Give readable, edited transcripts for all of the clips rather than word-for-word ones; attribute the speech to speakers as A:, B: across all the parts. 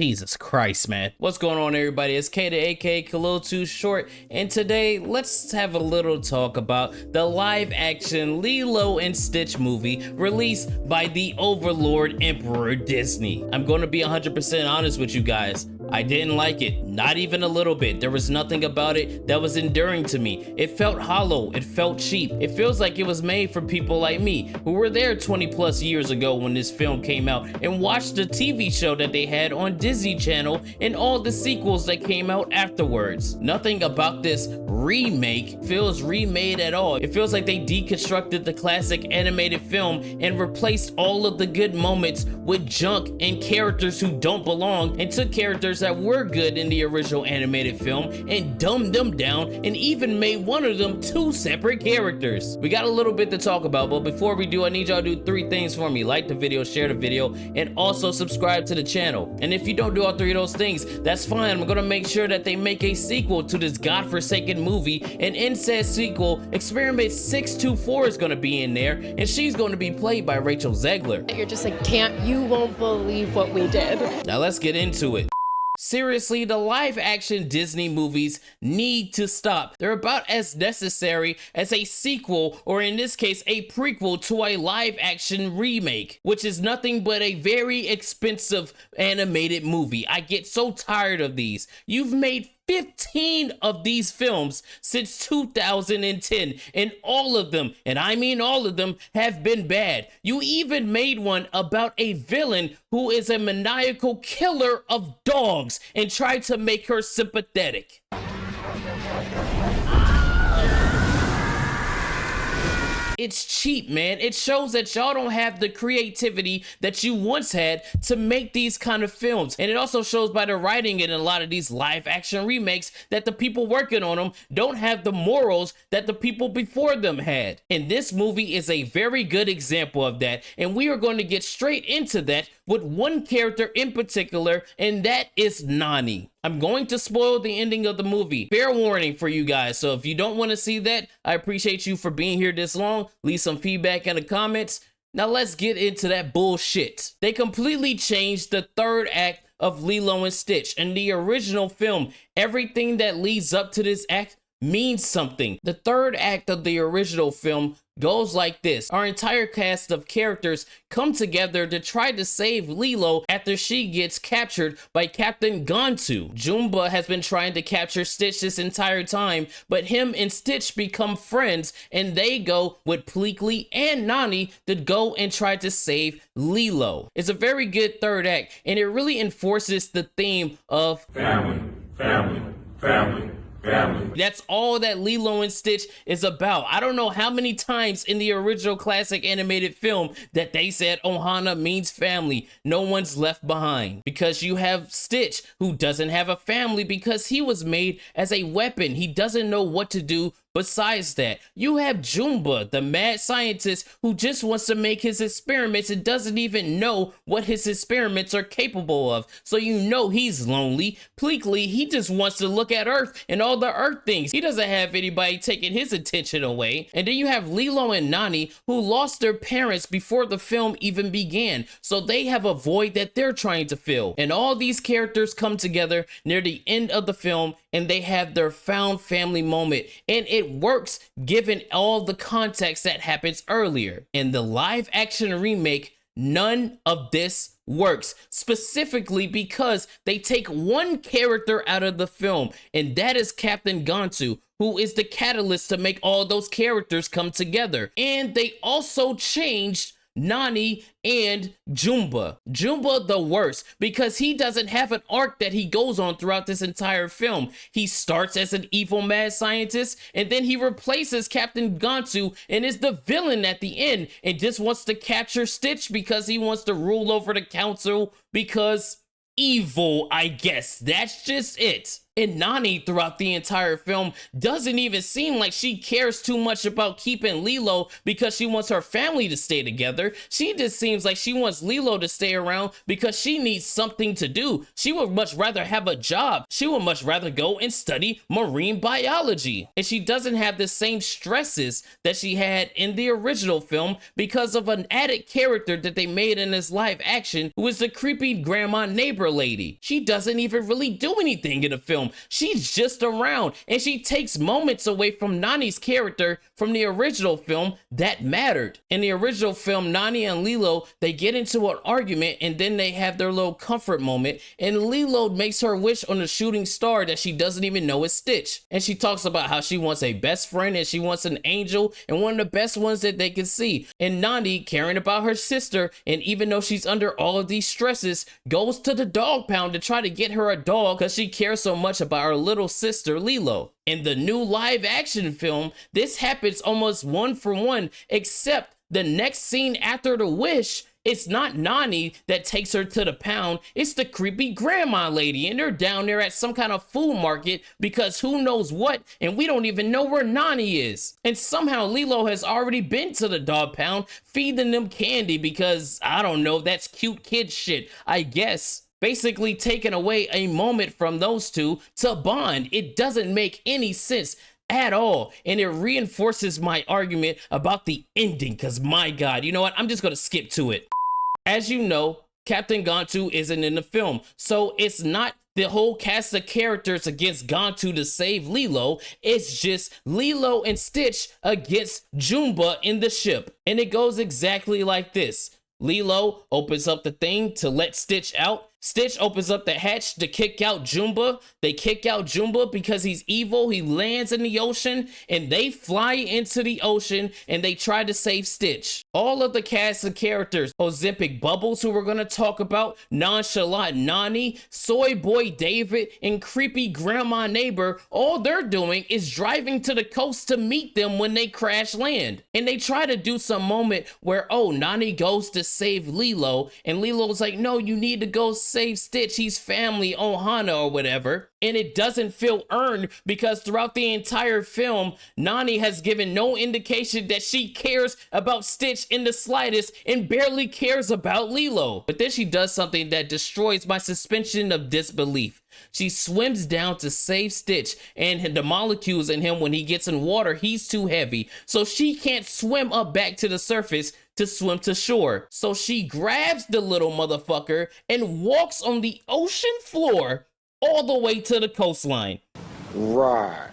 A: Jesus Christ, man. What's going on, everybody? It's K, the aka Khalil Too Short, and today let's have a little talk about the live-action Lilo and Stitch movie released by the Overlord Emperor Disney. I'm going to be 100% honest with you guys. I didn't like it, not even a little bit. There was nothing about it that was endearing to me. It felt hollow, it felt cheap. It feels like it was made for people like me, who were there 20 plus years ago when this film came out and watched the TV show that they had on Disney Channel and all the sequels that came out afterwards. Nothing about this remake feels remade at all. It feels like they deconstructed the classic animated film and replaced all of the good moments with junk and characters who don't belong, and took characters that were good in the original animated film and dumbed them down and even made one of them two separate characters. We got a little bit to talk about, but before we do, I need y'all to do 3 things for me. Like the video, share the video, and also subscribe to the channel. And if you don't do all 3 of those things, that's fine. I'm gonna make sure that they make a sequel to this godforsaken movie, and in said sequel, Experiment 624 is gonna be in there, and she's gonna be played by Rachel Zegler.
B: You're just like, you won't believe what we did.
A: Now let's get into it. Seriously, the live-action Disney movies need to stop. They're about as necessary as a sequel, or in this case, a prequel to a live-action remake, which is nothing but a very expensive animated movie. I get so tired of these. You've made 15 of these films since 2010, and all of them, and I mean all of them, have been bad. You even made one about a villain who is a maniacal killer of dogs and tried to make her sympathetic. It's cheap, man. It shows that y'all don't have the creativity that you once had to make these kind of films. And it also shows by the writing in a lot of these live action remakes that the people working on them don't have the morals that the people before them had. And this movie is a very good example of that. And we are going to get straight into that with one character in particular, and that is Nani. I'm going to spoil the ending of the movie. Fair warning for you guys. So if you don't want to see that, I appreciate you for being here this long. Leave some feedback in the comments. Now let's get into that bullshit. They completely changed the third act of Lilo and Stitch. In the original film, everything that leads up to this act means something. The third act of the original film goes like this. Our entire cast of characters come together to try to save Lilo after she gets captured by Captain Gantu. Jumba has been trying to capture Stitch this entire time, but him and Stitch become friends, and they go with Pleakley and Nani to go and try to save Lilo. It's a very good third act, and it really enforces the theme of family, family, family. Family. That's all that Lilo and Stitch is about. I don't know how many times in the original classic animated film that they said Ohana means family. No one's left behind. Because you have Stitch, who doesn't have a family because he was made as a weapon. He doesn't know what to do. Besides that, you have Jumba, the mad scientist who just wants to make his experiments and doesn't even know what his experiments are capable of. So you know he's lonely. Pleakley, he just wants to look at Earth and all the Earth things. He doesn't have anybody taking his attention away. And then you have Lilo and Nani, who lost their parents before the film even began. So they have a void that they're trying to fill. And all these characters come together near the end of the film, and they have their found family moment. And it works given all the context that happens earlier. In the live action remake, none of this works, specifically because they take one character out of the film, and that is Captain Gantu, who is the catalyst to make all those characters come together. And they also changed Nani and Jumba. Jumba the worst, because he doesn't have an arc that he goes on throughout this entire film. He starts as an evil mad scientist, and then he replaces Captain Gantu and is the villain at the end, and just wants to capture Stitch because he wants to rule over the council because evil, I guess. That's just it. And Nani, throughout the entire film, doesn't even seem like she cares too much about keeping Lilo because she wants her family to stay together. She just seems like she wants Lilo to stay around because she needs something to do. She would much rather have a job. She would much rather go and study marine biology. And she doesn't have the same stresses that she had in the original film because of an added character that they made in this live action, who is the creepy grandma neighbor lady. She doesn't even really do anything in the film. She's just around, and she takes moments away from Nani's character from the original film that mattered. In the original film, Nani and Lilo, they get into an argument, and then they have their little comfort moment, and Lilo makes her wish on a shooting star that she doesn't even know is Stitch. And she talks about how she wants a best friend and she wants an angel, and one of the best ones that they can see. And Nani, caring about her sister, and even though she's under all of these stresses, goes to the dog pound to try to get her a dog because she cares so much about her little sister Lilo. In the new live action film, this happens almost one for one, except the next scene after the wish, it's not Nani that takes her to the pound, it's the creepy grandma lady, and they're down there at some kind of food market because who knows what, and we don't even know where Nani is. And somehow Lilo has already been to the dog pound feeding them candy because, I don't know, that's cute kid shit, I guess. Basically taking away a moment from those two to bond. It doesn't make any sense at all, and it reinforces my argument about the ending because, my god, you know what, I'm just gonna skip to it. As you know, Captain Gantu isn't in the film, so it's not the whole cast of characters against Gantu to save Lilo. It's just Lilo and Stitch against Jumba in the ship, and it goes exactly like this. Lilo opens up the thing to let Stitch out. Stitch opens up the hatch to kick out Jumba. They kick out Jumba because he's evil. He lands in the ocean, and they fly into the ocean, and they try to save Stitch. All of the cast of characters, Ozempic Bubbles, who we're going to talk about, Nonchalant Nani, Soy Boy David, and Creepy Grandma Neighbor, all they're doing is driving to the coast to meet them when they crash land. And they try to do some moment where, oh, Nani goes to save Lilo, and Lilo's like, no, you need to go save Stitch, he's family, Ohana or whatever. And it doesn't feel earned because throughout the entire film, Nani has given no indication that she cares about Stitch in the slightest and barely cares about Lilo. But then she does something that destroys my suspension of disbelief. She swims down to save Stitch, and the molecules in him, when he gets in water, he's too heavy. So she can't swim up back to the surface to swim to shore. So she grabs the little motherfucker and walks on the ocean floor all the way to the coastline.
C: Right.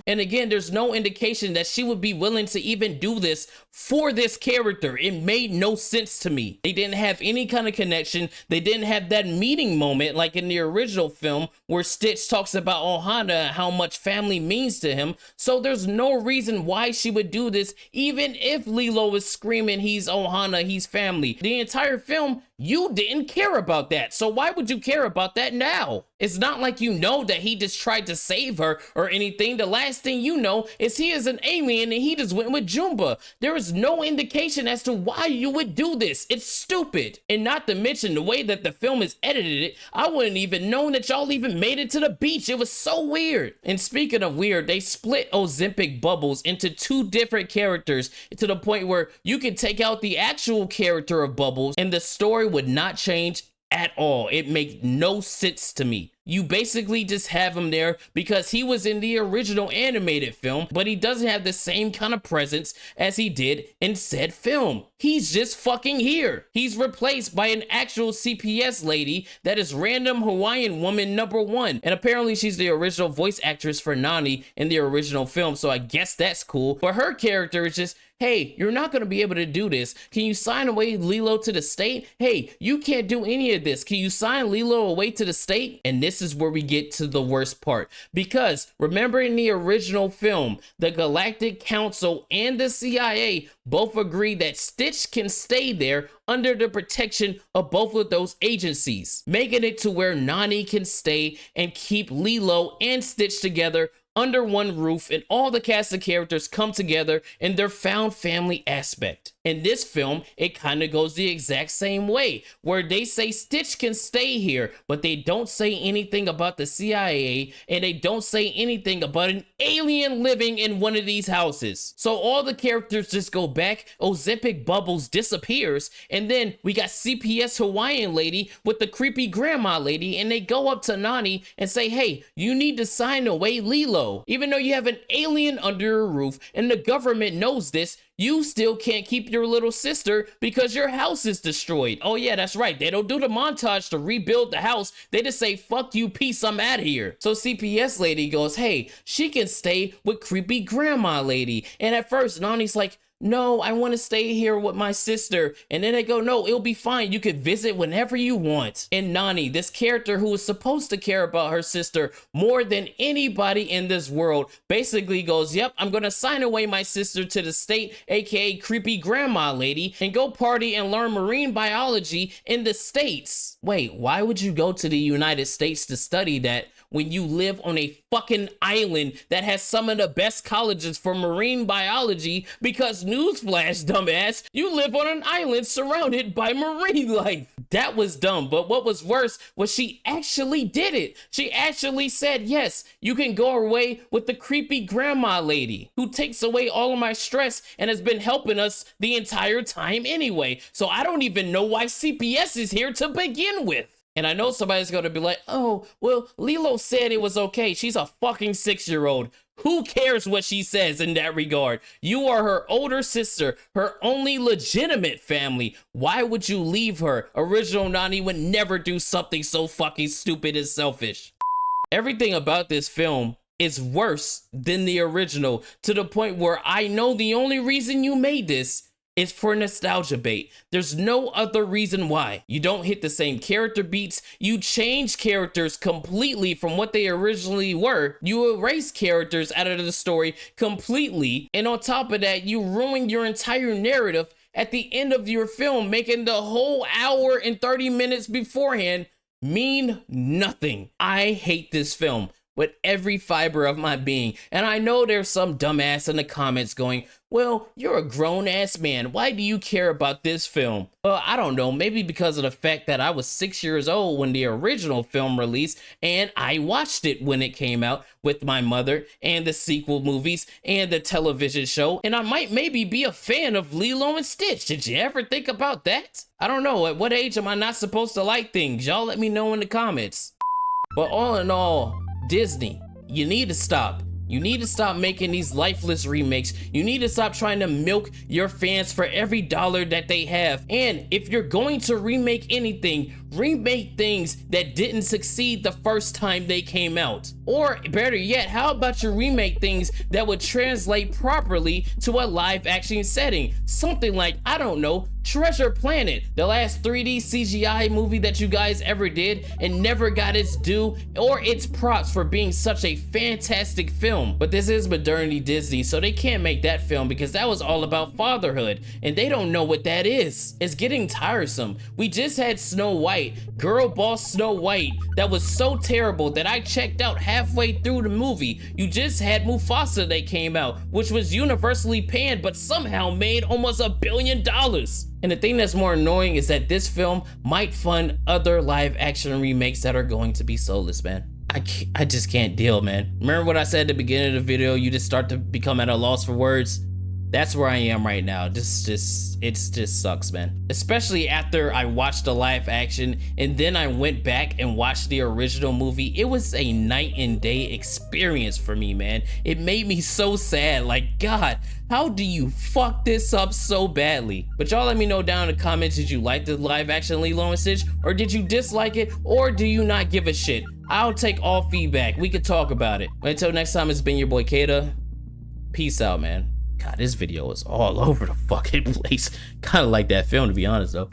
A: And again, there's no indication that she would be willing to even do this for this character. It made no sense to me. They didn't have any kind of connection. They didn't have that meeting moment like in the original film where Stitch talks about Ohana and how much family means to him. So there's no reason why she would do this, even if Lilo is screaming he's Ohana, he's family. The entire film, you didn't care about that. So why would you care about that now? It's not like you know that he just tried to save her or anything. The last thing you know is he is an alien and he just went with Jumba. There is no indication as to why you would do this. It's stupid. And not to mention the way that the film is edited, I wouldn't even known that y'all even made it to the beach. It was so weird. And speaking of weird, they split Ozempic Bubbles into two different characters to the point where you could take out the actual character of Bubbles and the story would not change at all. It makes no sense to me. You basically just have him there because he was in the original animated film, but he doesn't have the same kind of presence as he did in said film. He's just fucking here. He's replaced by an actual CPS lady that is random Hawaiian woman #1. And apparently she's the original voice actress for Nani in the original film, so I guess that's cool. But her character is just, hey, you're not going to be able to do this. Can you sign away Lilo to the state? Hey, you can't do any of this. Can you sign Lilo away to the state? And this is where we get to the worst part. Because remember in the original film, the Galactic Council and the CIA both agree that Stitch can stay there under the protection of both of those agencies, making it to where Nani can stay and keep Lilo and Stitch together under one roof, and all the cast of characters come together in their found family aspect. In this film, it kind of goes the exact same way, where they say Stitch can stay here, but they don't say anything about the CIA, and they don't say anything about an alien living in one of these houses. So all the characters just go back, Ozempic Bubbles disappears, and then we got CPS Hawaiian lady with the creepy grandma lady, and they go up to Nani and say, hey, you need to sign away Lilo. Even though you have an alien under your roof and the government knows this, you still can't keep your little sister because your house is destroyed. Oh yeah, that's right. They don't do the montage to rebuild the house. They just say, fuck you, peace, I'm out of here. So CPS lady goes, hey, she can stay with creepy grandma lady. And at first, Nani's like, no, I want to stay here with my sister. And then they go, no, it'll be fine. You can visit whenever you want. And Nani, this character who is supposed to care about her sister more than anybody in this world, basically goes, yep, I'm going to sign away my sister to the state, aka creepy grandma lady, and go party and learn marine biology in the States. Wait, why would you go to the United States to study that when you live on a fucking island that has some of the best colleges for marine biology? Because newsflash, dumbass, you live on an island surrounded by marine life. That was dumb, but what was worse was she actually did it. She actually said, yes, you can go away with the creepy grandma lady who takes away all of my stress and has been helping us the entire time anyway. So I don't even know why CPS is here to begin with. And I know somebody's gonna be like, oh, well, Lilo said it was okay. She's a fucking 6-year-old. Who cares what she says in that regard? You are her older sister, her only legitimate family. Why would you leave her? Original Nani would never do something so fucking stupid and selfish. Everything about this film is worse than the original, to the point where I know the only reason you made this is for nostalgia bait. There's no other reason why. You don't hit the same character beats. You change characters completely from what they originally were. You erase characters out of the story completely. And on top of that, you ruin your entire narrative at the end of your film, making the whole hour and 30 minutes beforehand mean nothing. I hate this film with every fiber of my being. And I know there's some dumbass in the comments going, well, you're a grown-ass man. Why do you care about this film? Well, I don't know. Maybe because of the fact that I was 6 years old when the original film released, and I watched it when it came out with my mother, and the sequel movies, and the television show, and I might maybe be a fan of Lilo and Stitch. Did you ever think about that? I don't know. At what age am I not supposed to like things? Y'all let me know in the comments. But all in all, Disney, you need to stop. You need to stop making these lifeless remakes. You need to stop trying to milk your fans for every dollar that they have. And if you're going to remake anything, remake things that didn't succeed the first time they came out. Or better yet, how about you remake things that would translate properly to a live action setting? Something like, I don't know, Treasure Planet, the last 3D CGI movie that you guys ever did and never got its due or its props for being such a fantastic film. But this is modernity Disney, so they can't make that film because that was all about fatherhood, and they don't know what that is. It's getting tiresome. We just had Snow White, girl boss Snow White, that was so terrible that I checked out halfway through the movie. You just had Mufasa that came out, which was universally panned but somehow made almost $1 billion. And the thing that's more annoying is that this film might fund other live action remakes that are going to be soulless, man. I just can't deal, man. Remember what I said at the beginning of the video? You just start to become at a loss for words. That's where I am right now. It just sucks, man. Especially after I watched the live action and then I went back and watched the original movie. It was a night and day experience for me, man. It made me so sad. Like, God, how do you fuck this up so badly? But y'all let me know down in the comments, did you like the live action Lilo and Stitch? Or did you dislike it? Or do you not give a shit? I'll take all feedback. We could talk about it. Until next time, it's been your boy Kata. Peace out, man. God, this video is all over the fucking place. Kind of like that film, to be honest, though.